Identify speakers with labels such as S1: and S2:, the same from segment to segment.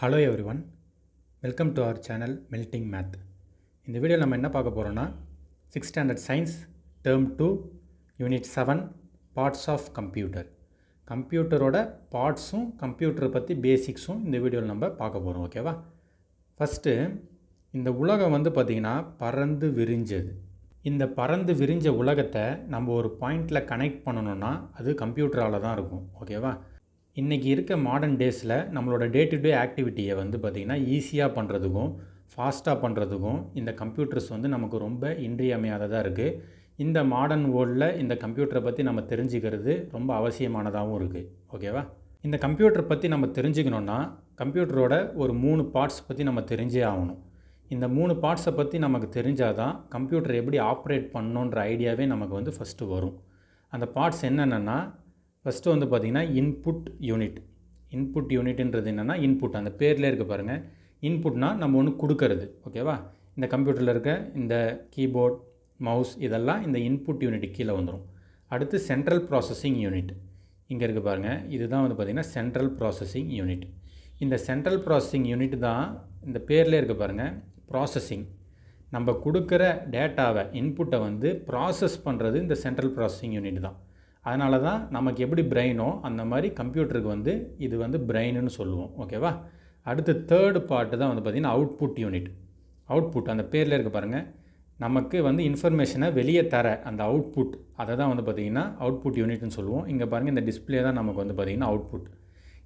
S1: Hello everyone, welcome to our channel melting math. இந்த வீடியோவில் நம்ம என்ன பார்க்க போகிறோன்னா 6th standard science term 2 unit 7 parts of computer. கம்ப்யூட்டரோட பார்ட்ஸும் கம்ப்யூட்டரை பற்றி பேசிக்ஸும் இந்த வீடியோவில் நம்ம பார்க்க போகிறோம். ஓகேவா? ஃபஸ்ட்டு இந்த உலகம் பார்த்திங்கன்னா பறந்து விரிஞ்சது. இந்த பறந்து விரிஞ்ச உலகத்தை நம்ம ஒரு பாயிண்டில் கனெக்ட் பண்ணணுன்னா அது கம்ப்யூட்டரால் தான் இருக்கும். ஓகேவா? இன்றைக்கி இருக்க மாடர்ன் டேஸில் நம்மளோட டே டு டே ஆக்டிவிட்டியை பார்த்திங்கன்னா ஈஸியாக பண்ணுறதுக்கும் ஃபாஸ்ட்டாக பண்ணுறதுக்கும் இந்த கம்ப்யூட்டர்ஸ் நமக்கு ரொம்ப இன்றியமையாததாக இருக்குது. இந்த மாடர்ன் வேர்ல்டில் இந்த கம்ப்யூட்டரை பற்றி நம்ம தெரிஞ்சுக்கிறது ரொம்ப அவசியமானதாகவும் இருக்குது. ஓகேவா? இந்த கம்ப்யூட்டரை பற்றி நம்ம தெரிஞ்சுக்கணுன்னா கம்ப்யூட்டரோட ஒரு 3 பார்ட்ஸ் பற்றி நம்ம தெரிஞ்சே ஆகணும். இந்த 3 பார்ட்ஸை பற்றி நமக்கு தெரிஞ்சால் தான் கம்ப்யூட்டர் எப்படி ஆப்ரேட் பண்ணணுன்ற ஐடியாவே நமக்கு ஃபஸ்ட்டு வரும். அந்த பார்ட்ஸ் என்னென்னா, ஃபஸ்ட்டு பார்த்திங்கன்னா இன்புட் யூனிட். இன்புட் யூனிட்ன்றது என்னென்னா, இன்புட் அந்த பேரில் இருக்க பாருங்கள். இன்புட்னால் நம்ம ஒன்று கொடுக்கறது. ஓகேவா? இந்த கம்ப்யூட்டரில் இருக்க இந்த கீபோர்ட், மவுஸ் இதெல்லாம் இந்த இன்புட் யூனிட் கீழே வந்துடும். அடுத்து சென்ட்ரல் ப்ராசஸிங் யூனிட் இங்கே இருக்க பாருங்கள். இதுதான் பார்த்திங்கன்னா சென்ட்ரல் ப்ராசஸிங் யூனிட். இந்த சென்ட்ரல் ப்ராசஸிங் யூனிட் தான் இந்த பேரில் இருக்க பாருங்கள் ப்ராசஸிங். நம்ம கொடுக்குற டேட்டாவை இன்புட்டை ப்ராசஸ் பண்ணுறது இந்த சென்ட்ரல் ப்ராசஸிங் யூனிட் தான். அதனால தான் நமக்கு எப்படி பிரெயினோ அந்த மாதிரி கம்ப்யூட்டருக்கு இது பிரெயின்னு சொல்லுவோம். ஓகேவா? அடுத்து தேர்டு பார்ட்டு தான் பார்த்திங்கன்னா அவுட்புட் யூனிட். அவுட்புட் அந்த பேரில் இருக்க பாருங்கள். நமக்கு இன்ஃபர்மேஷனை வெளியே தர அந்த அவுட்புட், அதை தான் பார்த்திங்கன்னா அவுட்புட் யூனிட்னு சொல்லுவோம். இங்கே பாருங்கள், இந்த டிஸ்பிளே தான் நமக்கு பார்த்திங்கன்னா அவுட்புட்.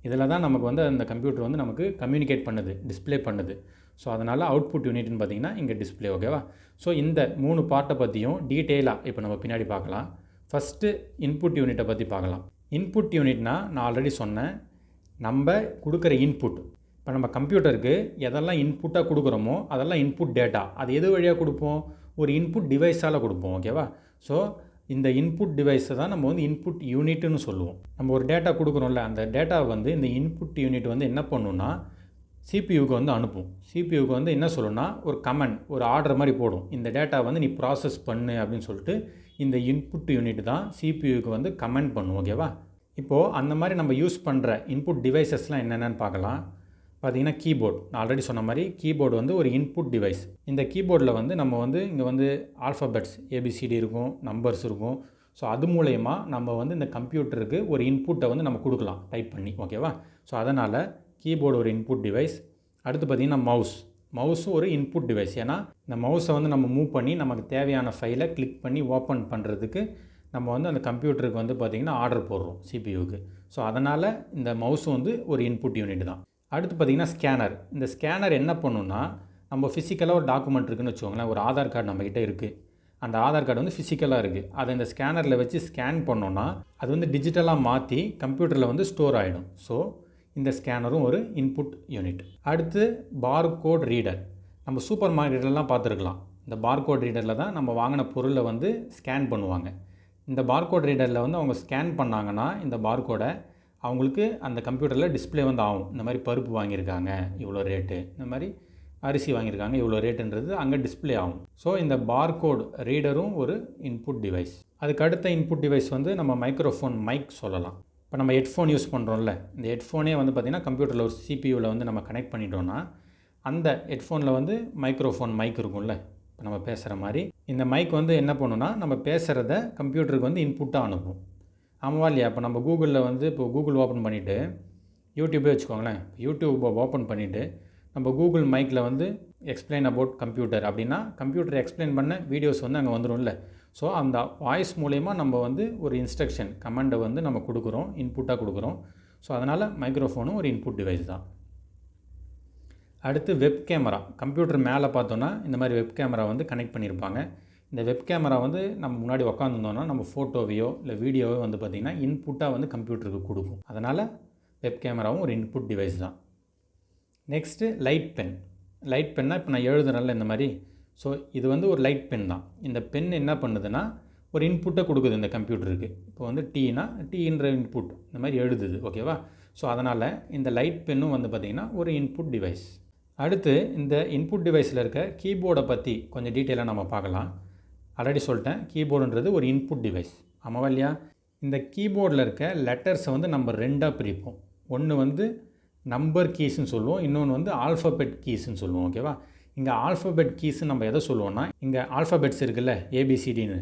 S1: இதில் தான் நமக்கு அந்த கம்ப்யூட்டர் நமக்கு கம்யூனிகேட் பண்ணுது, டிஸ்பிளே பண்ணுது. ஸோ அதனால் அவுட்புட் யூனிட்னு பார்த்திங்கன்னா இங்கே டிஸ்பிளே. ஓகேவா? ஸோ இந்த 3 பார்ட்டை பற்றியும் டீட்டெயிலாக இப்போ நம்ம பின்னாடி பார்க்கலாம். ஃபஸ்ட்டு இன்புட் யூனிட்டை பற்றி பார்க்கலாம். இன்புட் யூனிட்னால் நான் ஆல்ரெடி சொன்னேன், நம்ம கொடுக்குற இன்புட். இப்போ நம்ம கம்ப்யூட்டருக்கு எதெல்லாம் இன்புட்டாக கொடுக்குறோமோ அதெல்லாம் இன்புட் டேட்டா. அது எது வழியாக கொடுப்போம்? ஒரு இன்புட் டிவைஸால் கொடுப்போம். ஓகேவா? ஸோ இந்த இன்புட் டிவைஸை தான் நம்ம இன்புட் யூனிட்னு சொல்லுவோம். நம்ம ஒரு டேட்டா கொடுக்குறோம்ல, அந்த டேட்டாவை இந்த இன்புட் யூனிட் என்ன பண்ணுன்னா சிபியூக்கு அனுப்பும். சிபியூக்கு என்ன சொல்லுன்னா ஒரு கமெண்ட், ஒரு ஆர்டர் மாதிரி போடும். இந்த டேட்டா நீ ப்ராசஸ் பண்ணு அப்படின்னு சொல்லிட்டு இந்த இன்புட் யூனிட் தான் சிபியூக்கு கமெண்ட் பண்ணும். ஓகேவா? இப்போது அந்த மாதிரி நம்ம யூஸ் பண்ணுற இன்புட் டிவைசஸ்லாம் என்னென்னு பார்க்கலாம். பார்த்திங்கன்னா கீபோர்ட், நான் ஆல்ரெடி சொன்ன மாதிரி கீபோர்டு ஒரு இன்புட் டிவைஸ். இந்த கீபோர்டில் நம்ம இங்கே ஆல்ஃபபெட்ஸ் ஏபிசிடி இருக்கும், நம்பர்ஸ் இருக்கும். ஸோ அது மூலயமா நம்ம இந்த கம்ப்யூட்டருக்கு ஒரு இன்புட்டை நம்ம கொடுக்கலாம் டைப் பண்ணி. ஓகேவா? ஸோ அதனால் கீபோர்டு ஒரு இன்புட் டிவைஸ். அடுத்து பார்த்திங்கன்னா மவுஸும் ஒரு இன்புட் டிவைஸ். ஏன்னா இந்த மவுஸை நம்ம மூவ் பண்ணி நமக்கு தேவையான ஃபைலை கிளிக் பண்ணி ஓப்பன் பண்ணுறதுக்கு நம்ம அந்த கம்ப்யூட்டருக்கு பார்த்திங்கன்னா ஆர்டர் போடுறோம் சிபியூக்கு. ஸோ அதனால் இந்த மவுஸும் ஒரு இன்புட் யூனிட் தான். அடுத்து பார்த்திங்கன்னா ஸ்கேனர். இந்த ஸ்கேனர் என்ன பண்ணுன்னா, நம்ம ஃபிசிக்கலாக ஒரு டாக்குமெண்ட் இருக்குதுன்னு வச்சுக்கோங்களேன். ஒரு ஆதார் கார்டு நம்மக்கிட்ட இருக்குது. அந்த ஆதார் கார்டு ஃபிசிக்கலாக இருக்குது. அதை இந்த ஸ்கேனரில் வச்சு ஸ்கேன் பண்ணோன்னா அது டிஜிட்டலாக மாற்றி கம்ப்யூட்டரில் ஸ்டோர் ஆகிடும். ஸோ இந்த ஸ்கேனரும் ஒரு இன்புட் யூனிட். அடுத்து பார்கோட் ரீடர். நம்ம சூப்பர் மார்க்கெட்லாம் பார்த்துருக்கலாம். இந்த பார்கோட் ரீடரில் தான் நம்ம வாங்கின பொருளை ஸ்கேன் பண்ணுவாங்க. இந்த பார்கோட் ரீடரில் அவங்க ஸ்கேன் பண்ணாங்கன்னா இந்த பார்கோடை அவங்களுக்கு அந்த கம்ப்யூட்டரில் டிஸ்பிளே ஆகும். இந்த மாதிரி பருப்பு வாங்கியிருக்காங்க இவ்வளோ ரேட்டு, இந்த மாதிரி அரிசி வாங்கியிருக்காங்க இவ்வளோ ரேட்டுன்றது அங்கே டிஸ்பிளே ஆகும். ஸோ இந்த பார்கோட் ரீடரும் ஒரு இன்புட் டிவைஸ். அதுக்கு அடுத்த இன்புட் டிவைஸ் நம்ம மைக்ரோஃபோன், மைக் சொல்லலாம். இப்போ நம்ம ஹெட்ஃபோன் யூஸ் பண்ணுறோம்ல, இந்த ஹெட்ஃபோனே பார்த்திங்கன்னா கம்ப்யூட்டரில் ஒரு சிபியூவில் நம்ம கனெக்ட் பண்ணிட்டோன்னா அந்த ஹெட்ஃபோனில் மைக்ரோஃபோன் மைக் இருக்கும்ல, இப்போ நம்ம பேசுகிற மாதிரி இந்த மைக் என்ன பண்ணுன்னா நம்ம பேசுகிறத கம்ப்யூட்டருக்கு இன்புட்டாக அனுப்பும். ஆமாவா இல்லையா? இப்போ நம்ம கூகுளில் இப்போ கூகுள் ஓப்பன் பண்ணிவிட்டு யூடியூப்பே வச்சுக்கோங்களேன். யூடியூப்பை ஓப்பன் பண்ணிவிட்டு நம்ம கூகுள் மைக்கில் எக்ஸ்பிளைன் அபவுட் கம்ப்யூட்டர் அப்படின்னா கம்ப்யூட்டர் எக்ஸ்பிளைன் பண்ண வீடியோஸ் அங்கே வந்துடும்ல. ஸோ அந்த வாய்ஸ் மூலயமா நம்ம ஒரு இன்ஸ்ட்ரக்ஷன் கமெண்டை நம்ம கொடுக்குறோம், இன்புட்டாக கொடுக்குறோம். ஸோ அதனால் மைக்ரோஃபோனும் ஒரு இன்புட் டிவைஸ் தான். அடுத்து வெப் கேமரா. கம்ப்யூட்டர் மேலே பார்த்தோன்னா இந்த மாதிரி வெப் கேமரா கனெக்ட் பண்ணியிருப்பாங்க. இந்த வெப் கேமரா நம்ம முன்னாடி உட்காந்துருந்தோன்னா நம்ம ஃபோட்டோவையோ இல்லை வீடியோவோ பார்த்திங்கன்னா இன்புட்டாக கம்ப்யூட்டருக்கு கொடுக்கும். அதனால் வெப் கேமராவும் ஒரு இன்புட் டிவைஸ் தான். Next light pen. லைட் பென்னா இப்போ நான் எழுதுறேன்ல இந்த மாதிரி. ஸோ இது ஒரு லைட் பென் தான். இந்த பென் என்ன பண்ணுதுன்னா ஒரு இன்புட்டை கொடுக்குது இந்த கம்ப்யூட்டருக்கு. இப்போ டீனா டீன்ற இன்புட் இந்த மாதிரி எழுதுது. ஓகேவா? ஸோ அதனால் இந்த லைட் பென்னும் பார்த்திங்கன்னா ஒரு இன்புட் டிவைஸ். அடுத்து இந்த இன்புட் டிவைஸில் இருக்க கீபோர்டை பற்றி கொஞ்சம் டீட்டெயிலாக நம்ம பார்க்கலாம். ஆல்ரெடி சொல்லிட்டேன், கீபோர்டுன்றது ஒரு இன்புட் டிவைஸ். ஆமாவா இல்லையா? இந்த கீபோர்டில் இருக்க லெட்டர்ஸை நம்ம 2ஆக பிரிப்போம். ஒன்று நம்பர் கீஸ்ன்னு சொல்லுவோம், இன்னொன்று வந்து ஆல்ஃபபெட் கீஸ்ன்னு சொல்லுவோம். ஓகேவா? இங்கே ஆல்ஃபபெட் கீஸ்ன்னு நம்ம எதை சொல்லுவோம்னா, இங்கே ஆல்ஃபபெட்ஸ் இருக்குல்ல, ஏபிசிடின்னு,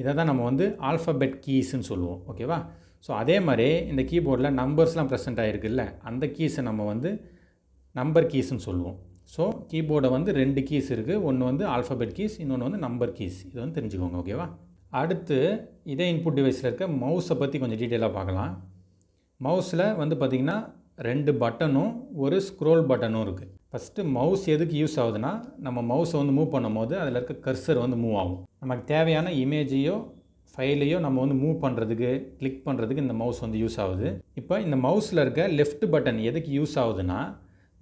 S1: இதை தான் நம்ம வந்து ஆல்ஃபபெட் கீஸ்ன்னு சொல்லுவோம். ஓகேவா? ஸோ அதே மாதிரி இந்த கீபோர்டில் நம்பர்ஸ்லாம் ப்ரெசென்ட் ஆகிருக்குல்ல, அந்த கீஸை நம்ம வந்து நம்பர் கீஸ்ன்னு சொல்லுவோம். ஸோ கீபோர்டை வந்து 2 கீஸ் இருக்குது, ஒன்று வந்து ஆல்ஃபபெட் கீஸ், இன்னொன்று வந்து நம்பர் கீஸ். இது வந்து தெரிஞ்சுக்கோங்க. ஓகேவா? அடுத்து இதே இன்புட் டிவைஸில் இருக்க மவுஸை பற்றி கொஞ்சம் டீட்டெயிலாக பார்க்கலாம். மவுஸில் வந்து பார்த்திங்கன்னா 2 பட்டனும் ஒரு ஸ்க்ரோல் பட்டனும் இருக்குது. ஃபஸ்ட்டு மவுஸ் எதுக்கு யூஸ் ஆகுதுன்னா, நம்ம மவுஸை வந்து மூவ் பண்ணும் போது அதில் இருக்க கர்சர் வந்து மூவ் ஆகும். நமக்கு தேவையான இமேஜையோ ஃபைலையோ நம்ம வந்து மூவ் பண்ணுறதுக்கு, கிளிக் பண்ணுறதுக்கு இந்த மவுஸ் வந்து யூஸ் ஆகுது. இப்போ இந்த மவுஸில் இருக்க லெஃப்ட் பட்டன் எதுக்கு யூஸ் ஆகுதுன்னா,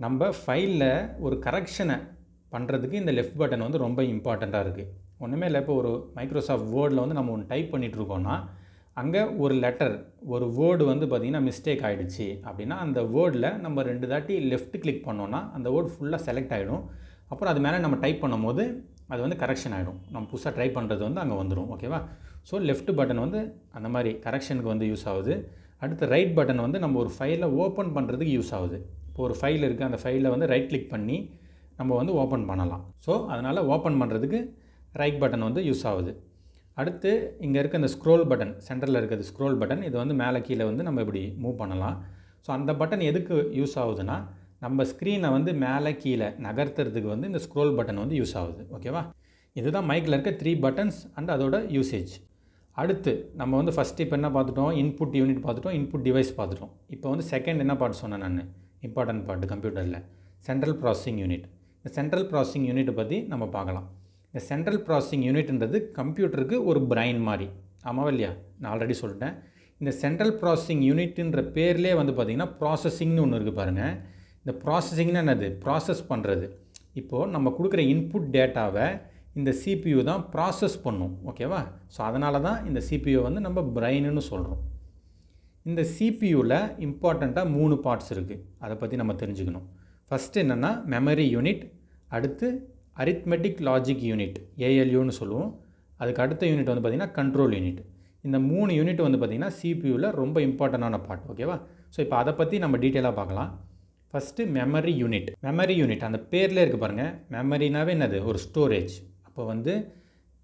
S1: நம்ம ஃபைலில் ஒரு கரெக்ஷனை பண்ணுறதுக்கு இந்த லெஃப்ட் பட்டன் வந்து ரொம்ப இம்பார்ட்டண்ட்டாக இருக்குது. ஒன்றுமே இல்லை, இப்போ ஒரு மைக்ரோசாஃப்ட் வேர்டில் வந்து நம்ம ஒன்று டைப் பண்ணிகிட்ருக்கோன்னா, அங்கே ஒரு லெட்டர், ஒரு வேர்டு வந்து பார்த்திங்கன்னா மிஸ்டேக் ஆகிடுச்சு அப்படின்னா, அந்த வேர்டில் நம்ம 2 தாட்டி லெஃப்ட் கிளிக் பண்ணோன்னா அந்த வேர்டு ஃபுல்லாக செலக்ட் ஆகிடும். அப்புறம் அது மேலே நம்ம டைப் பண்ணும் போது அது வந்து கரெக்ஷன் ஆகிடும். நம்ம புதுசாக ட்ரை பண்ணுறது வந்து அங்கே வந்துடும். ஓகேவா? ஸோ லெஃப்ட் பட்டன் வந்து அந்த மாதிரி கரெக்ஷனுக்கு வந்து யூஸ் ஆகுது. அடுத்து ரைட் பட்டன் வந்து நம்ம ஒரு ஃபைலை ஓப்பன் பண்ணுறதுக்கு யூஸ் ஆகுது. இப்போ ஒரு ஃபைல் இருக்குது, அந்த ஃபைலை வந்து ரைட் கிளிக் பண்ணி நம்ம வந்து ஓப்பன் பண்ணலாம். ஸோ அதனால் ஓப்பன் பண்ணுறதுக்கு ரைட் பட்டன் வந்து யூஸ் ஆகுது. அடுத்து இங்கே இருக்க இந்த ஸ்க்ரோல் பட்டன், சென்டரில் இருக்கிறது ஸ்க்ரோல் பட்டன், இது வந்து மேலே கீழே வந்து நம்ம இப்படி மூவ் பண்ணலாம். ஸோ அந்த பட்டன் எதுக்கு யூஸ் ஆகுதுன்னா, நம்ம ஸ்க்ரீனை வந்து மேலே கீழே நகர்த்துறதுக்கு வந்து இந்த ஸ்க்ரோல் பட்டன் வந்து யூஸ் ஆகுது. ஓகேவா? இதுதான் மைக்கில் இருக்க 3 பட்டன்ஸ் அண்ட் அதோட யூசேஜ். அடுத்து நம்ம வந்து ஃபஸ்ட்டு இப்போ என்ன பார்த்துட்டோம், இன்புட் யூனிட் பார்த்துட்டோம், இன்புட் டிவைஸ் பார்த்துட்டோம். இப்போ வந்து செகண்ட் என்ன பார்ட் சொன்னேன் நான், இம்பார்ட்டன்ட் பார்ட் கம்ப்யூட்டரில், சென்ட்ரல் ப்ராசஸிங் யூனிட். இந்த சென்ட்ரல் ப்ராசஸிங் யூனிட்டை பற்றி நம்ம பார்க்கலாம். இந்த சென்ட்ரல் ப்ராசஸிங் யூனிட்ன்றது கம்ப்யூட்டருக்கு ஒரு பிரைன் மாதிரி. ஆமாவா இல்லையா? நான் ஆல்ரெடி சொல்லிட்டேன். இந்த சென்ட்ரல் ப்ராசஸிங் யூனிட்ன்ற பேர்லேயே வந்து பார்த்திங்கன்னா ப்ராசஸிங்னு ஒன்று இருக்குது பாருங்கள். இந்த ப்ராசஸிங்னா என்னது? ப்ராசஸ் பண்ணுறது. இப்போது நம்ம கொடுக்குற இன்புட் டேட்டாவை இந்த சிபியு தான் ப்ராசஸ் பண்ணும். ஓகேவா? ஸோ அதனால தான் இந்த சிபியு வந்து நம்ம பிரைனுன்னு சொல்கிறோம். இந்த சிபியூவில் இம்பார்ட்டண்ட்டாக 3 பார்ட்ஸ் இருக்குது. அதை பற்றி நம்ம தெரிஞ்சுக்கணும். ஃபஸ்ட்டு என்னென்னா மெமரி யூனிட், அடுத்து அரித்மெட்டிக் லாஜிக் யூனிட், ஏஎல்யூன்னு சொல்லுவோம். அதுக்கு அடுத்த யூனிட் வந்து பார்த்திங்கன்னா கண்ட்ரோல் யூனிட். இந்த 3 யூனிட் வந்து பார்த்திங்கன்னா சிபியூவில் ரொம்ப இம்பார்ட்டண்டான பார்ட். ஓகேவா? ஸோ இப்போ அதை பற்றி நம்ம டீட்டெயிலாக பார்க்கலாம். First memory unit. Memory unit அந்த பேர்லேயே இருக்குது பாருங்கள். மெமரினாவே என்னது? ஒரு ஸ்டோரேஜ். அப்போ வந்து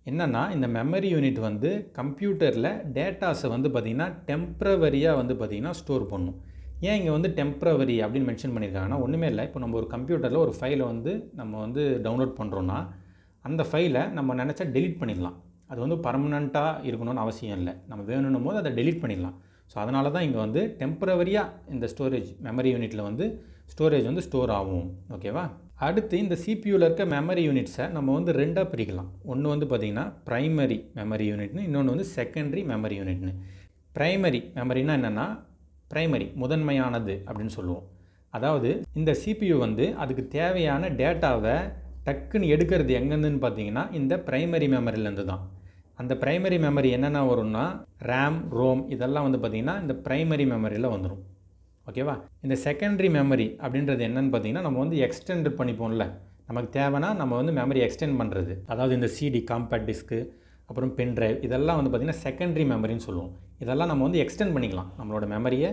S1: என்னென்னா, இந்த மெமரி யூனிட் வந்து கம்ப்யூட்டரில் டேட்டாஸை வந்து பார்த்திங்கன்னா டெம்ப்ரவரியாக வந்து பார்த்திங்கன்னா ஸ்டோர் பண்ணும். ஏன் இங்கே வந்து டெம்ப்ரவரி அப்படின்னு மென்ஷன் பண்ணியிருக்காங்கன்னா, ஒன்றுமே இல்லை. இப்போ நம்ம ஒரு கம்ப்யூட்டரில் ஒரு ஃபைலை வந்து நம்ம வந்து டவுன்லோட் பண்ணுறோன்னா, அந்த ஃபைலை நம்ம நினச்சா டெலீட் பண்ணிடலாம். அது வந்து பர்மனெண்ட்டாக இருக்கணும்னு அவசியம் இல்லை. நம்ம வேணும்னும் போது அதை டெலீட் பண்ணிடலாம். ஸோ அதனால தான் இங்கே வந்து டெம்ப்ரவரியாக இந்த ஸ்டோரேஜ் மெமரி யூனிட்டில் வந்து ஸ்டோரேஜ் வந்து ஸ்டோர் ஆகும். ஓகேவா? அடுத்து இந்த சிபியூவில் இருக்க மெமரி யூனிட்ஸை நம்ம வந்து 2ஆக பிரிக்கலாம். ஒன்று வந்து பார்த்திங்கன்னா ப்ரைமரி மெமரி யூனிட்னு, இன்னொன்று வந்து செகண்டரி மெமரி யூனிட்னு. ப்ரைமரி மெமரினா என்னென்னா, ப்ரைமரி முதன்மையானது அப்படின்னு சொல்லுவோம். அதாவது இந்த சிபியு வந்து அதுக்கு தேவையான டேட்டாவை டக்குன்னு எடுக்கிறது எங்கேருந்துன்னு பார்த்தீங்கன்னா இந்த ப்ரைமரி மெமரியிலேருந்து தான். அந்த ப்ரைமரி மெமரி என்னென்ன வரும்னா, ரேம், ரோம் இதெல்லாம் வந்து பார்த்திங்கன்னா இந்த ப்ரைமரி மெமரியில் வந்துடும். ஓகேவா? இந்த செகண்டரி மெமரி அப்படின்றது என்னென்னு பார்த்தீங்கன்னா, நம்ம வந்து எக்ஸ்டெண்ட் பண்ணிப்போம்ல, நமக்கு தேவைன்னா நம்ம வந்து மெமரி எக்ஸ்டெண்ட் பண்ணுறது. அதாவது இந்த சிடி, காம்பேக்ட் டிஸ்க்கு, அப்புறம் பென் ட்ரைவ் இதெல்லாம் வந்து பார்த்திங்கன்னா செகண்டரி மெமரின்னு சொல்லுவோம். இதெல்லாம் நம்ம வந்து எக்ஸ்டெண்ட் பண்ணிக்கலாம். நம்மளோட மெமரியை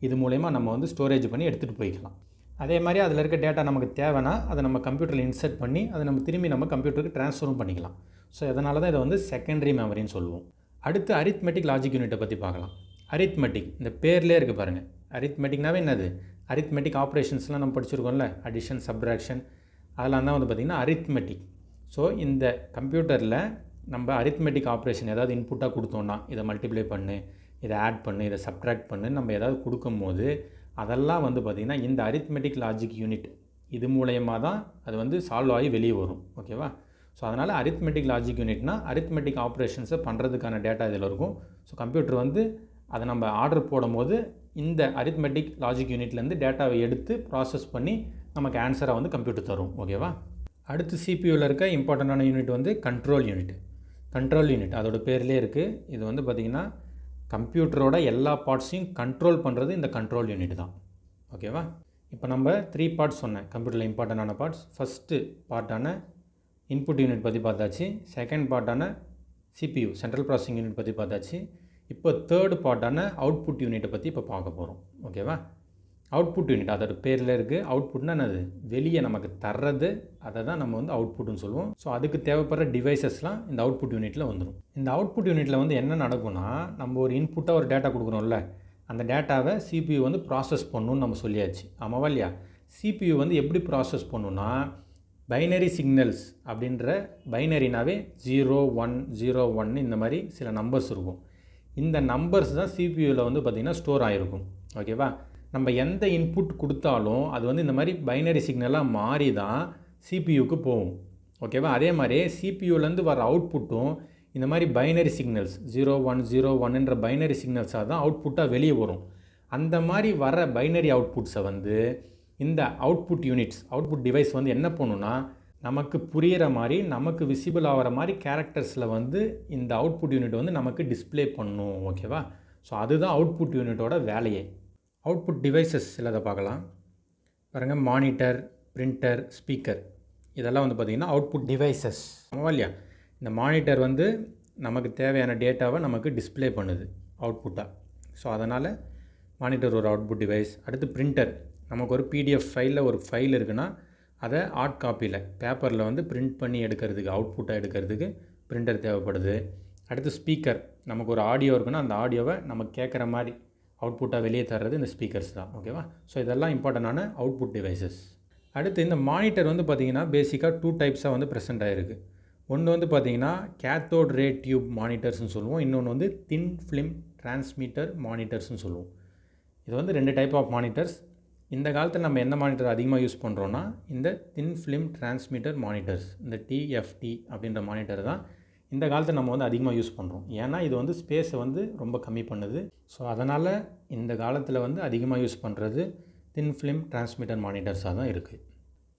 S1: இது மூலயமா நம்ம வந்து ஸ்டோரேஜ் பண்ணி எடுத்துகிட்டு போய்க்கலாம். அதே மாதிரி அதில் இருக்க டேட்டா நமக்கு தேவைன்னா அதை நம்ம கம்ப்யூட்டரில் இன்சர்ட் பண்ணி அதை நம்ம திரும்பி நம்ம கம்ப்யூட்டருக்கு ட்ரான்ஸ்ஃபரும் பண்ணிக்கலாம். ஸோ அதனால தான் இதை வந்து செகண்டரி மெமரின்னு சொல்லுவோம். அடுத்து அரித்மெட்டிக் லாஜிக் யூனிட்டை பற்றி பார்க்கலாம். அரித்மெட்டிக் இந்த பேர்லேயே இருக்குது பாருங்கள். அரித்மெட்டிக்னாவே என்னது? அரித்மெட்டிக் ஆப்ரேஷன்ஸ்லாம் நம்ம படிச்சிருக்கோம்ல, அடிஷன், சப்ட்ராக்ஷன், அதெல்லாம் தான் வந்து பார்த்திங்கன்னா அரித்மெட்டிக். ஸோ இந்த கம்ப்யூட்டரில் நம்ம அரித்மெட்டிக் ஆப்ரேஷன் ஏதாவது இன்புட்டாக கொடுத்தோன்னா, இதை மல்டிப்ளை பண்ணு, இதை ஆட் பண்ணு, இதை சப்ட்ராக்ட் பண்ணு நம்ம ஏதாவது கொடுக்கும்போது அதெல்லாம் வந்து பார்த்திங்கன்னா இந்த அரித்மெட்டிக் லாஜிக் யூனிட் இது மூலயமா தான் அது வந்து சால்வ் ஆகி வெளியே வரும். ஓகேவா? ஸோ அதனால் அரித்மெட்டிக் லாஜிக் யூனிட்னால் அரித்மெட்டிக் ஆப்ரேஷன்ஸை பண்ணுறதுக்கான டேட்டா இதில் இருக்கும். ஸோ கம்ப்யூட்டர் வந்து அதை நம்ம ஆர்டர் போடும்போது இந்த அரித்மெட்டிக் லாஜிக் யூனிட்லேருந்து டேட்டாவை எடுத்து ப்ராசஸ் பண்ணி நமக்கு ஆன்சராக வந்து கம்ப்யூட்டர் தரும். ஓகேவா? அடுத்து சிபியூவில் இருக்க இம்பார்ட்டண்ட்டான யூனிட் வந்து கண்ட்ரோல் யூனிட். கண்ட்ரோல் யூனிட் அதோட பேர்லேயே இருக்குது. இது வந்து பார்த்திங்கன்னா கம்ப்யூட்டரோட எல்லா பார்ட்ஸையும் கண்ட்ரோல் பண்ணுறது இந்த கண்ட்ரோல் யூனிட் தான். ஓகேவா? இப்போ நம்ம 3 பார்ட்ஸ் சொன்னேன் கம்ப்யூட்டரில் இம்பார்ட்டண்டான பார்ட்ஸ். ஃபஸ்ட்டு பார்ட்டான இன்புட் யூனிட் பற்றி பார்த்தாச்சு. செகண்ட் பார்ட்டான சிபியூ சென்ட்ரல் ப்ராசஸிங் யூனிட் பற்றி பார்த்தாச்சு. இப்போ தேர்டு பார்ட்டான அவுட்புட் யூனிட்டை பற்றி இப்போ பார்க்க போகிறோம். ஓகேவா? அவுட்புட் யூனிட் அதோட பேரில் இருக்குது. அவுட்புட்னா என்னது, வெளியே நமக்கு தர்றது, அதை தான் நம்ம வந்து அவுட்புட்னு சொல்லுவோம். ஸோ அதுக்கு தேவைப்படுற டிவைசஸ்லாம் இந்த அவுட்புட் யூனிட்டில் வந்துடும். இந்த அவுட்புட் யூனிட்டில் வந்து என்ன நடக்கும்னா, நம்ம ஒரு இன்புட்டாக ஒரு டேட்டா கொடுக்குறோம்ல, அந்த டேட்டாவை CPU வந்து ப்ராசஸ் பண்ணணும்னு நம்ம சொல்லியாச்சு. ஆமாவா இல்லையா? CPU வந்து எப்படி ப்ராசஸ் பண்ணுன்னா, பைனரி சிக்னல்ஸ் அப்படின்ற பைனரினாவே 0 1 0 1 இந்த மாதிரி சில நம்பர்ஸ் இருக்கும். இந்த நம்பர்ஸ் தான் CPUவில் வந்து பார்த்திங்கன்னா ஸ்டோர் ஆகிருக்கும். ஓகேவா? நம்ம எந்த இன்புட் கொடுத்தாலும் அது வந்து இந்த மாதிரி பைனரி சிக்னலாக மாறி தான் CPUக்கு போகும். ஓகேவா? அதே மாதிரி CPUலேருந்து வர அவுட்புட்டும் இந்த மாதிரி பைனரி சிக்னல்ஸ் 0 1 0 1ன்ற பைனரி சிக்னல்ஸாக தான் அவுட்புட்டாக வெளியே வரும். அந்த மாதிரி வர பைனரி அவுட்புட்ஸை வந்து இந்த அவுட்புட் யூனிட்ஸ், அவுட்புட் டிவைஸ் வந்து என்ன பண்ணுன்னா, நமக்கு புரிகிற மாதிரி, நமக்கு விசிபிள் ஆகிற மாதிரி கேரக்டர்ஸில் வந்து இந்த அவுட்புட் யூனிட் வந்து நமக்கு டிஸ்பிளே பண்ணும். ஓகேவா? ஸோ அதுதான் அவுட்புட் யூனிட்டோட வேலையே. அவுட்புட் டிவைசஸ் சிலதை பார்க்கலாம். பாருங்கள், மானிட்டர், பிரிண்டர், ஸ்பீக்கர், இதெல்லாம் வந்து பார்த்திங்கன்னா அவுட்புட் டிவைசஸ். ஆமாவா இல்லையா? இந்த மானிட்டர் வந்து நமக்கு தேவையான டேட்டாவை நமக்கு டிஸ்பிளே பண்ணுது அவுட்புட்டாக. ஸோ அதனால் மானிட்டர் ஒரு அவுட்புட் டிவைஸ். அடுத்து பிரிண்டர், நமக்கு ஒரு PDF ஃபைலில் ஒரு ஃபைல் இருக்குன்னா அதை ஹார்ட் காப்பியில் பேப்பரில் வந்து பிரிண்ட் பண்ணி எடுக்கிறதுக்கு, அவுட்புட்டாக எடுக்கிறதுக்கு பிரிண்டர் தேவைப்படுது. அடுத்து ஸ்பீக்கர், நமக்கு ஒரு ஆடியோ இருக்குன்னா அந்த ஆடியோவை நம்ம கேட்குற மாதிரி அவுட்புட்டாக வெளியே தர்றது இந்த ஸ்பீக்கர்ஸ் தான். ஓகேவா? ஸோ இதெல்லாம் இம்பார்ட்டண்டான அவுட்புட் டிவைசஸ். அடுத்து இந்த மானிட்டர் வந்து பார்த்திங்கன்னா பேசிக்காக 2 டைப்ஸாக வந்து ப்ரெசென்ட் ஆகிருக்கு. ஒன்று வந்து பார்த்திங்கன்னா கேத்தோட் ரே டியூப் மானிட்டர்ஸ்னு சொல்லுவோம். இன்னொன்று வந்து தின் ஃபிலிம் டிரான்ஸ்மிட்டர் மானிட்டர்ஸ்னு சொல்லுவோம். இது வந்து 2 டைப் ஆஃப் மானிட்டர்ஸ். இந்த காலத்தில் நம்ம என்ன மானிட்டர் அதிகமாக யூஸ் பண்ணுறோன்னா இந்த தின் ஃபிலிம் டிரான்ஸ்மிட்டர் மானிட்டர்ஸ், இந்த TFT அப்படின்ற மானிட்டர் தான் இந்த காலத்தில் நம்ம வந்து அதிகமாக யூஸ் பண்ணுறோம். ஏன்னா இது வந்து ஸ்பேஸை வந்து ரொம்ப கம்மி பண்ணுது. ஸோ அதனால் இந்த காலத்தில் வந்து அதிகமாக யூஸ் பண்ணுறது தின் ஃபிலிம் டிரான்ஸ்மிட்டர் மானிட்டர்ஸாக தான் இருக்குது.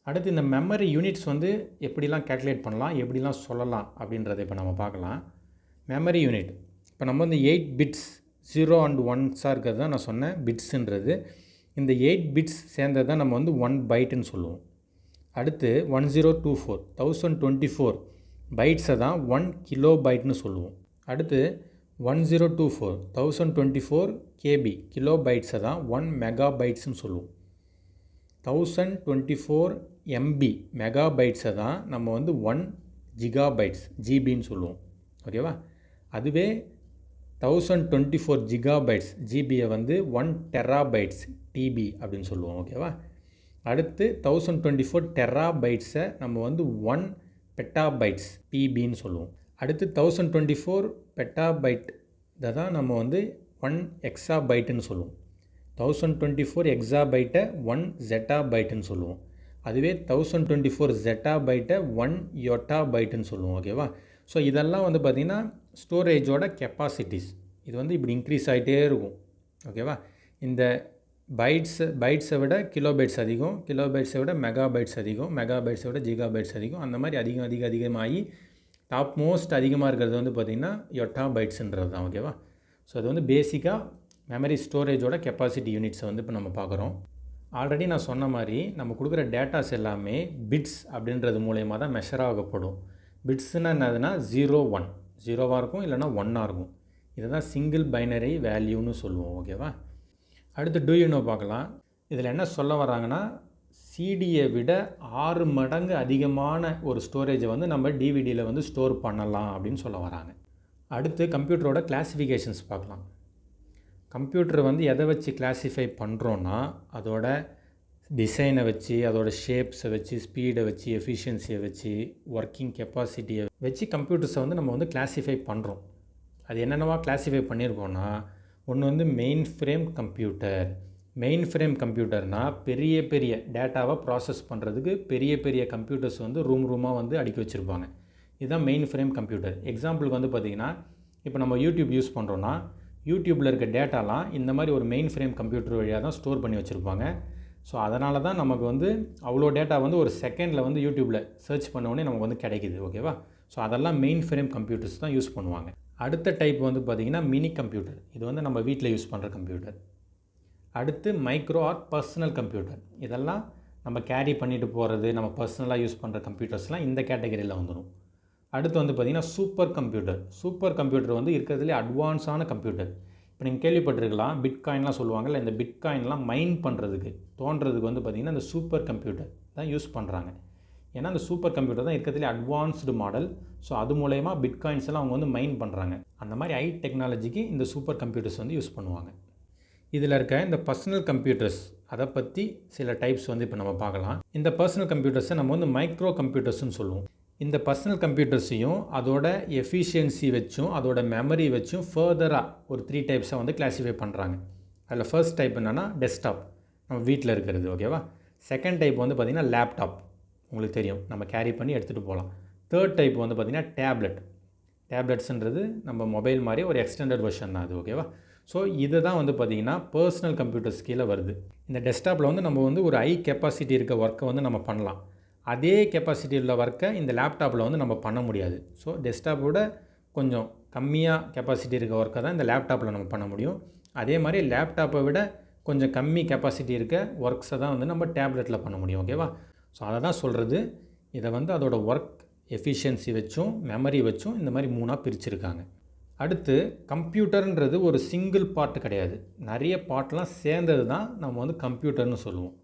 S1: அடுத்து இந்த மெமரி யூனிட்ஸ் வந்து எப்படிலாம் கேல்குலேட் பண்ணலாம், எப்படிலாம் சொல்லலாம் அப்படின்றத இப்போ நம்ம பார்க்கலாம். மெமரி யூனிட், இப்போ நம்ம வந்து 8 பிட்ஸ் 0 and 1 இருக்கிறது தான் நான் சொன்னேன் பிட்ஸுன்றது. இந்த 8 பிட்ஸ் சேர்ந்தது தான் நம்ம வந்து 1 பைட்டுன்னு சொல்லுவோம். அடுத்து 1024 1024 பைட்ஸை தான் 1 கிலோ பைட்னு சொல்லுவோம். அடுத்து 1024 1024 KB கிலோ பைட்ஸை தான் 1 மெகா பைட்ஸ்னு சொல்லுவோம். 1024 MB மெகா பைட்ஸை தான் நம்ம வந்து 1 ஜிகா பைட்ஸ் ஜிபின்னு சொல்லுவோம். ஓகேவா? அதுவே 1024 ஜிகாபைட்ஸ் ஜிபியை வந்து 1 டெராபைட்ஸ் டிபி அப்படின்னு சொல்லுவோம். ஓகேவா? அடுத்து 1024 டெராபைட்ஸை நம்ம வந்து 1 பெட்டாபைட்ஸ் பிபின்னு சொல்லுவோம். அடுத்து 1024 பெட்டாபைட் இதை தான் நம்ம வந்து 1 எக்ஸாபைட்டுன்னு சொல்லுவோம். 1024 எக்ஸாபைட்டை 1 ஜெட்டாபைட்டுன்னு சொல்லுவோம். அதுவே 1024 ஜெட்டாபைட்டை 1 யோட்டாபைட்டுன்னு சொல்லுவோம். ஓகேவா? ஸோ இதெல்லாம் வந்து பார்த்திங்கன்னா ஸ்டோரேஜோட கெப்பாசிட்டிஸ். இது வந்து இப்படி இன்க்ரீஸ் ஆகிட்டே இருக்கும். ஓகேவா? இந்த பைட்ஸை விட கிலோபைட்ஸ் அதிகம், கிலோபைட்ஸை விட மெகாபைட்ஸ் அதிகம், மெகாபைட்ஸை விட ஜிகாபைட்ஸ் அதிகம், அந்த மாதிரி அதிகமாகி டாப் மோஸ்ட் அதிகமாக இருக்கிறது வந்து பார்த்திங்கன்னா யோட்டாபைட்ஸுன்றது தான். ஓகேவா? ஸோ அது வந்து பேசிக்காக மெமரி ஸ்டோரேஜோட கெப்பாசிட்டி யூனிட்ஸை வந்து இப்போ நம்ம பார்க்குறோம். ஆல்ரெடி நான் சொன்ன மாதிரி நம்ம கொடுக்குற டேட்டாஸ் எல்லாமே பிட்ஸ் அப்படின்றது மூலயமா தான் மெஷர் ஆகப்படும். பிட்ஸ்னால் என்னதுன்னா 0 1 0வாக இருக்கும், இல்லைனா 1ஆக இருக்கும். இதை தான் சிங்கிள் பைனரி வேல்யூன்னு சொல்லுவோம். ஓகேவா? அடுத்து டூயூனோ பார்க்கலாம். இதில் என்ன சொல்ல வராங்கன்னா, சிடியை விட 6 மடங்கு அதிகமான ஒரு ஸ்டோரேஜை வந்து நம்ம டிவிடியில் வந்து ஸ்டோர் பண்ணலாம் அப்படின்னு சொல்ல வராங்க. அடுத்து கம்ப்யூட்டரோட கிளாஸிஃபிகேஷன்ஸ் பார்க்கலாம். கம்ப்யூட்டரை வந்து எதை வச்சு கிளாஸிஃபை பண்ணுறோன்னா, அதோட டிசைனை வச்சு, அதோட ஷேப்ஸை வச்சு, ஸ்பீடை வச்சு, எஃபிஷியன்சியை வச்சு, ஒர்க்கிங் கெப்பாசிட்டியை வச்சு கம்ப்யூட்டர்ஸை வந்து நம்ம வந்து கிளாஸிஃபை பண்ணுறோம். அது என்னென்னவா கிளாஸிஃபை பண்ணியிருக்கோன்னா, ஒன்று வந்து mainframe computer. Mainframe கம்ப்யூட்டர்னால் பெரிய பெரிய டேட்டாவை ப்ராசஸ் பண்ணுறதுக்கு பெரிய கம்ப்யூட்டர்ஸ் வந்து ரூமாக வந்து அடுக்கி வச்சுருப்பாங்க. இதுதான் மெயின் ஃப்ரேம் கம்ப்யூட்டர். எக்ஸாம்பிளுக்கு வந்து பார்த்திங்கன்னா, இப்போ நம்ம யூடியூப் யூஸ் பண்ணுறோன்னா, யூடியூப்பில் இருக்க டேட்டாலாம் இந்த மாதிரி ஒரு மெயின் ஃப்ரேம் கம்ப்யூட்டர் வழியாக தான் ஸ்டோர் பண்ணி வச்சுருப்பாங்க. ஸோ அதனால தான் நமக்கு வந்து அவ்வளோ டேட்டா வந்து ஒரு செகண்டில் வந்து யூடியூப்பில் சர்ச் பண்ணோடனே நமக்கு வந்து கிடைக்கிது. ஓகேவா? ஸோ அதெல்லாம் மெயின் ஃப்ரேம் கம்ப்யூட்டர்ஸ் தான் யூஸ் பண்ணுவாங்க. அடுத்த டைப் வந்து பார்த்திங்கன்னா மினி கம்ப்யூட்டர். இது வந்து நம்ம வீட்டில் யூஸ் பண்ணுற கம்ப்யூட்டர். அடுத்து மைக்ரோ ஆர் பர்சனல் கம்ப்யூட்டர். இதெல்லாம் நம்ம கேரி பண்ணிட்டு போகிறது, நம்ம பர்சனலாக யூஸ் பண்ணுற கம்ப்யூட்டர்ஸ்லாம் இந்த கேட்டகரியில் வந்துடும். அடுத்து வந்து பார்த்திங்கன்னா சூப்பர் கம்ப்யூட்டர். சூப்பர் கம்ப்யூட்டர் வந்து இருக்கிறதுலே அட்வான்ஸான கம்ப்யூட்டர். இப்போ நீங்கள் கேள்விப்பட்டிருக்கலாம், பிட்காயின்லாம் சொல்லுவாங்கல்ல, இந்த பிட்காயின்லாம் மைன் பண்ணுறதுக்கு தோன்றதுக்கு வந்து பார்த்திங்கன்னா இந்த சூப்பர் கம்ப்யூட்டர் தான் யூஸ் பண்ணுறாங்க. ஏன்னா அந்த சூப்பர் கம்ப்யூட்டர் தான் இருக்கிறதுலே அட்வான்ஸ்டு மாடல். ஸோ அது மூலயமா பிட்காயின்ஸ் எல்லாம் அவங்க வந்து மைன் பண்ணுறாங்க. அந்த மாதிரி ஹை டெக்னாலஜிக்கு இந்த சூப்பர் கம்ப்யூட்டர்ஸ் வந்து யூஸ் பண்ணுவாங்க. இதில் இருக்க இந்த பர்சனல் கம்ப்யூட்டர்ஸ் அதை பற்றி சில டைப்ஸ் வந்து இப்போ நம்ம பார்க்கலாம். இந்த பர்சனல் கம்ப்யூட்டர்ஸை நம்ம வந்து மைக்ரோ கம்ப்யூட்டர்ஸ்னு சொல்லுவோம். இந்த பர்சனல் கம்ப்யூட்டர்ஸையும் அதோட எஃபிஷியன்சி வச்சும் அதோட மெமரி வச்சும் ஃபர்தராக ஒரு 3 டைப்ஸை வந்து கிளாஸிஃபை பண்ணுறாங்க. அதில் ஃபர்ஸ்ட் டைப் என்னென்னா டெஸ்க்டாப், நம்ம வீட்டில் இருக்கிறது, ஓகேவா. செகண்ட் டைப் வந்து பார்த்திங்கன்னா லேப்டாப், உங்களுக்கு தெரியும், நம்ம கேரி பண்ணி எடுத்துகிட்டு போகலாம். தேர்ட் டைப் வந்து பார்த்திங்கன்னா டேப்லெட்ஸுன்றது நம்ம மொபைல் மாதிரி ஒரு எக்ஸ்டெண்டட் வெர்ஷன் தான் அது, ஓகேவா. ஸோ இதை தான் வந்து பார்த்திங்கன்னா பர்சனல் கம்ப்யூட்டர்ஸ் கீழே வருது. இந்த டெஸ்க்டாப்பில் வந்து நம்ம வந்து ஒரு ஹை கெப்பாசிட்டி இருக்க ஒர்க்கை வந்து நம்ம பண்ணலாம். அதே கெப்பாசிட்டி உள்ள ஒர்க்கை இந்த லேப்டாப்பில் வந்து நம்ம பண்ண முடியாது. ஸோ டெஸ்க்டாப்போட கொஞ்சம் கம்மியாக கெப்பாசிட்டி இருக்க ஒர்க்கை தான் இந்த லேப்டாப்பில் நம்ம பண்ண முடியும். அதே மாதிரி லேப்டாப்பை விட கொஞ்சம் கம்மி கெப்பாசிட்டி இருக்க ஒர்க்ஸை தான் வந்து நம்ம டேப்லெட்டில் பண்ண முடியும், ஓகேவா. ஸோ அதை தான் சொல்கிறது. இதை வந்து அதோட ஒர்க் எஃபிஷியன்சி வச்சும் மெமரி வச்சும் இந்த மாதிரி 3ஆக பிரிச்சுருக்காங்க. அடுத்து கம்ப்யூட்டர்ன்றது ஒரு சிங்கிள் பார்ட் கிடையாது, நிறைய பார்ட்லாம் சேர்ந்தது தான் நம்ம வந்து கம்ப்யூட்டர்னு சொல்லுவோம்.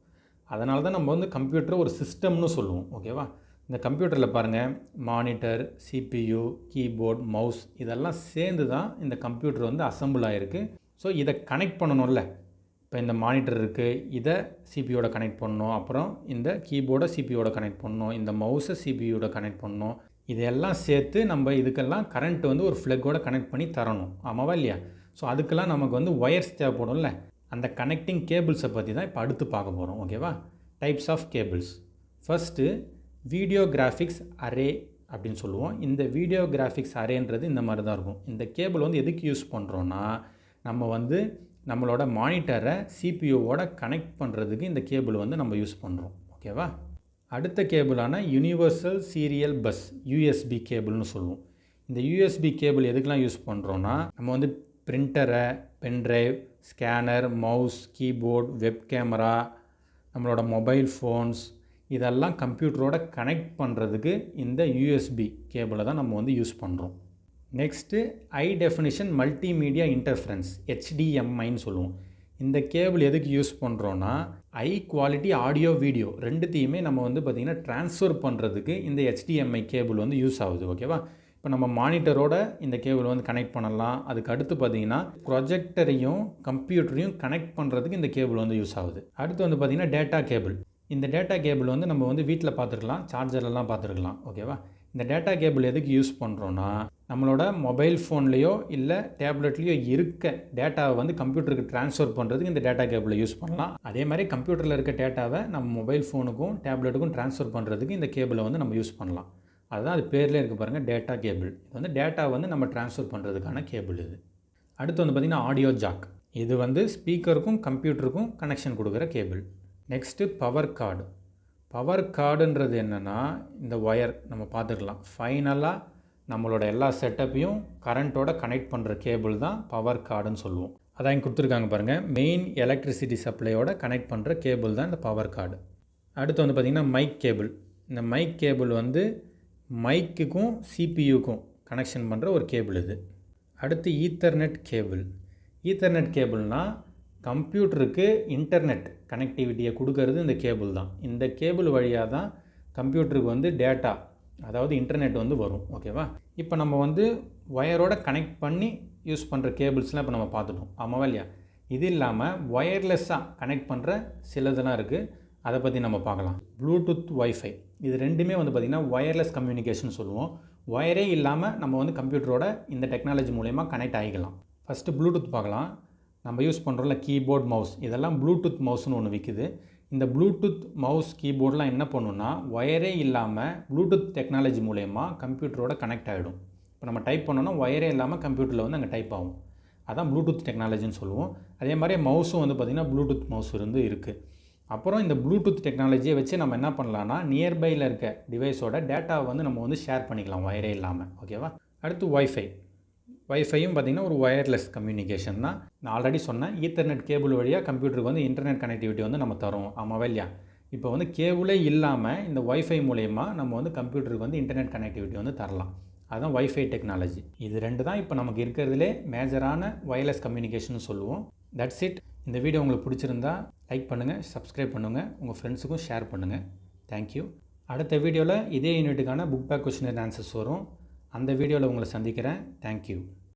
S1: அதனால தான் நம்ம வந்து கம்ப்யூட்டரை ஒரு சிஸ்டம்னு சொல்லுவோம், ஓகேவா. இந்த கம்ப்யூட்டரில் பாருங்கள், மானிட்டர், சிபியு, கீபோர்ட், மவுஸ் இதெல்லாம் சேர்ந்து தான் இந்த கம்ப்யூட்டர் வந்து அசம்பிள் ஆகிருக்கு. ஸோ இதை கனெக்ட் பண்ணணும்ல, இப்போ இந்த மானிட்டர் இருக்குது, இதை சிபியோட கனெக்ட் பண்ணணும், அப்புறம் இந்த கீபோர்டை சிபியோட கனெக்ட் பண்ணணும், இந்த மவுஸை சிபியோட கனெக்ட் பண்ணணும். இதெல்லாம் சேர்த்து நம்ம இதுக்கெல்லாம் கரண்ட் வந்து ஒரு ஃப்ளக்கோட கனெக்ட் பண்ணி தரணும், ஆமாவா இல்லையா. ஸோ அதுக்கெல்லாம் நமக்கு வந்து ஒயர்ஸ் தேவைப்படும்ல. அந்த கனெக்டிங் கேபிள்ஸை பற்றி தான் இப்போ அடுத்து பார்க்க போகிறோம், ஓகேவா. Types of cables. First video graphics array அப்படின்னு சொல்லுவோம். இந்த வீடியோ கிராஃபிக்ஸ் அரேன்றது இந்த மாதிரி தான் இருக்கும். இந்த கேபிள் வந்து எதுக்கு யூஸ் பண்ணுறோன்னா, நம்ம வந்து நம்மளோட மானிட்டரை சிபியூவோட கனெக்ட் பண்ணுறதுக்கு இந்த கேபிள் வந்து நம்ம யூஸ் பண்ணுறோம், ஓகேவா. அடுத்த கேபிளான யூனிவர்சல் சீரியல் பஸ், யூஎஸ்பி கேபிள்னு சொல்லுவோம். இந்த யூஎஸ்பி கேபிள் எதுக்கெலாம் யூஸ் பண்ணுறோன்னா, நம்ம வந்து பிரிண்டரை, pen drive, scanner, mouse, keyboard, web camera, நம்மளோட மொபைல் ஃபோன்ஸ் இதெல்லாம் கம்ப்யூட்டரோட கனெக்ட் பண்ணுறதுக்கு இந்த யூஎஸ்பி கேபிளை தான் நம்ம வந்து யூஸ் பண்ணுறோம். Next high definition multimedia interference, HDMIன்னு சொல்லுவோம். இந்த கேபிள் எதுக்கு யூஸ் பண்ணுறோன்னா, ஹை குவாலிட்டி ஆடியோ வீடியோ ரெண்டுத்தையுமே நம்ம வந்து பார்த்திங்கன்னா ட்ரான்ஸ்ஃபர் பண்ணுறதுக்கு இந்த HDMI கேபிள் வந்து யூஸ் ஆகுது, ஓகேவா. இப்போ நம்ம மானிட்டரோட இந்த கேபிள் வந்து கனெக்ட் பண்ணலாம். அதுக்கு அடுத்து பார்த்திங்கன்னா ப்ரொஜெக்டரையும் கம்ப்யூட்டரையும் கனெக்ட் பண்ணுறதுக்கு இந்த கேபிள் வந்து யூஸ் ஆகுது. அடுத்து வந்து பார்த்திங்கன்னா டேட்டா கேபிள். இந்த டேட்டா கேபிள் வந்து நம்ம வந்து வீட்டில் பார்த்துருக்கலாம், சார்ஜர்லாம் பார்த்துருக்கலாம், ஓகேவா. இந்த டேட்டா கேபிள் எதுக்கு யூஸ் பண்ணுறோன்னா, நம்மளோட மொபைல் ஃபோன்லேயோ இல்லை டேப்லெட்லேயோ இருக்க டேட்டாவை வந்து கம்ப்யூட்டருக்கு ட்ரான்ஸ்ஃபர் பண்ணுறதுக்கு இந்த டேட்டா கேபிளை யூஸ் பண்ணலாம். அதே மாதிரி கம்ப்யூட்டரில் இருக்க டேட்டாவை நம்ம மொபைல் ஃபோனுக்கும் டேப்லெட்டுக்கும் ட்ரான்ஸ்ஃபர் பண்ணுறதுக்கு இந்த கேபிளை வந்து நம்ம யூஸ் பண்ணலாம். அதுதான் அது பேர்லேயே இருக்குது பாருங்கள், டேட்டா கேபிள். இது வந்து டேட்டா வந்து நம்ம ட்ரான்ஸ்ஃபர் பண்ணுறதுக்கான கேபிள் இது. அடுத்து வந்து பார்த்திங்கன்னா ஆடியோ ஜாக். இது வந்து ஸ்பீக்கருக்கும் கம்ப்யூட்டருக்கும் கனெக்ஷன் கொடுக்குற cable. Next power cord. Power கார்டுன்றது என்னென்னா, இந்த ஒயர் நம்ம பார்த்துக்கலாம். ஃபைனலாக நம்மளோட எல்லா செட்டப்பையும் கரண்ட்டோட கனெக்ட் பண்ணுற கேபிள் தான் பவர் கார்டுன்னு சொல்லுவோம். அதான் இங்கே கொடுத்துருக்காங்க பாருங்கள், மெயின் எலக்ட்ரிசிட்டி சப்ளையோட கனெக்ட் பண்ணுற கேபிள் தான் இந்த பவர் கார்டு. அடுத்து வந்து பார்த்திங்கன்னா மைக் கேபிள். இந்த மைக் கேபிள் வந்து மைக்குக்கும் சிபியூக்கும் கனெக்ஷன் பண்ணுற ஒரு கேபிள் இது. அடுத்து ஈத்தர்நெட் கேபிள். ஈத்தர்நெட் கேபிள்னால் கம்ப்யூட்டருக்கு இன்டர்நெட் கனெக்டிவிட்டியை கொடுக்கறது இந்த கேபிள் தான். இந்த கேபிள் வழியாக தான் கம்ப்யூட்டருக்கு வந்து டேட்டா, அதாவது இன்டர்நெட் வந்து வரும், ஓகேவா. இப்போ நம்ம வந்து ஒயரோட கனெக்ட் பண்ணி யூஸ் பண்ணுற கேபிள்ஸ்லாம் இப்போ நம்ம பார்த்துட்டோம், ஆமாவா இல்லையா. இது இல்லாமல் ஒயர்லெஸ்ஸாக கனெக்ட் பண்ணுற சிலதெல்லாம் இருக்குது, அதை பற்றி நம்ம பார்க்கலாம். ப்ளூடூத், வைஃபை இது ரெண்டுமே வந்து பார்த்திங்கன்னா ஒயர்லெஸ் கம்யூனிகேஷன் சொல்லுவோம். ஒயரே இல்லாமல் நம்ம வந்து கம்ப்யூட்டரோட இந்த டெக்னாலஜி மூலயமா கனெக்ட் ஆகிக்கலாம். ஃபஸ்ட்டு ப்ளூடூத் பார்க்கலாம். நம்ம யூஸ் பண்ணுறோம்ல கீபோர்ட், மவுஸ், இதெல்லாம் ப்ளூடூத் மவுஸ்னு ஒன்று விற்குது. இந்த ப்ளூடூத் மவுஸ், கீபோர்டெலாம் என்ன பண்ணுன்னா, ஒயரே இல்லாமல் ப்ளூடூத் டெக்னாலஜி மூலயமா கம்ப்யூட்டரோட கனெக்ட் ஆகிடும். இப்போ நம்ம டைப் பண்ணோன்னா ஒயரே இல்லாமல் கம்ப்யூட்டரில் வந்து அங்கே டைப் ஆகும். அதான் ப்ளூடூத் டெக்னாலஜின்னு சொல்லுவோம். அதே மாதிரி மவுஸும் வந்து பார்த்திங்கன்னா ப்ளூடூத் மவுஸ் இருக்குது. அப்புறம் இந்த ப்ளூடூத் டெக்னாலஜியை வச்சு நம்ம என்ன பண்ணலான்னா, நியர்பையில் இருக்க டிவைஸோட டேட்டாவை வந்து நம்ம வந்து ஷேர் பண்ணிக்கலாம் ஒயரே இல்லாமல், ஓகேவா. அடுத்து வைஃபை. வைஃபையும் பார்த்திங்கன்னா ஒரு ஒயர்லெஸ் கம்யூனிகேஷன் தான். நான் ஆல்ரெடி சொன்னேன், ஈத்தர்நெட் கேபிள் வழியாக கம்ப்யூட்டருக்கு வந்து இன்டர்நெட் கனெக்டிவிட்டி வந்து நம்ம தரோம், ஆமாவா இல்லையா. இப்போ வந்து கேபிளே இல்லாமல் இந்த வைஃபை மூலயமா நம்ம வந்து கம்ப்யூட்டருக்கு வந்து இன்டர்நெட் கனெக்டிவிட்டி வந்து தரலாம். அதுதான் வைஃபை டெக்னாலஜி. இது 2 தான் இப்போ நமக்கு இருக்கிறதுலே மேஜரான வயர்லெஸ் கம்யூனிகேஷன் சொல்லுவோம். That's it. இந்த வீடியோ உங்களுக்கு பிடிச்சிருந்தா லைக் பண்ணுங்கள், சப்ஸ்கிரைப் பண்ணுங்கள், உங்கள் ஃப்ரெண்ட்ஸுக்கும் ஷேர் பண்ணுங்கள். தேங்க்யூ. அடுத்த வீடியோவில் இதே யூனிட்டுக்கான book back question and answers வரும். அந்த வீடியோவில் உங்களை சந்திக்கிறேன். தேங்க்யூ.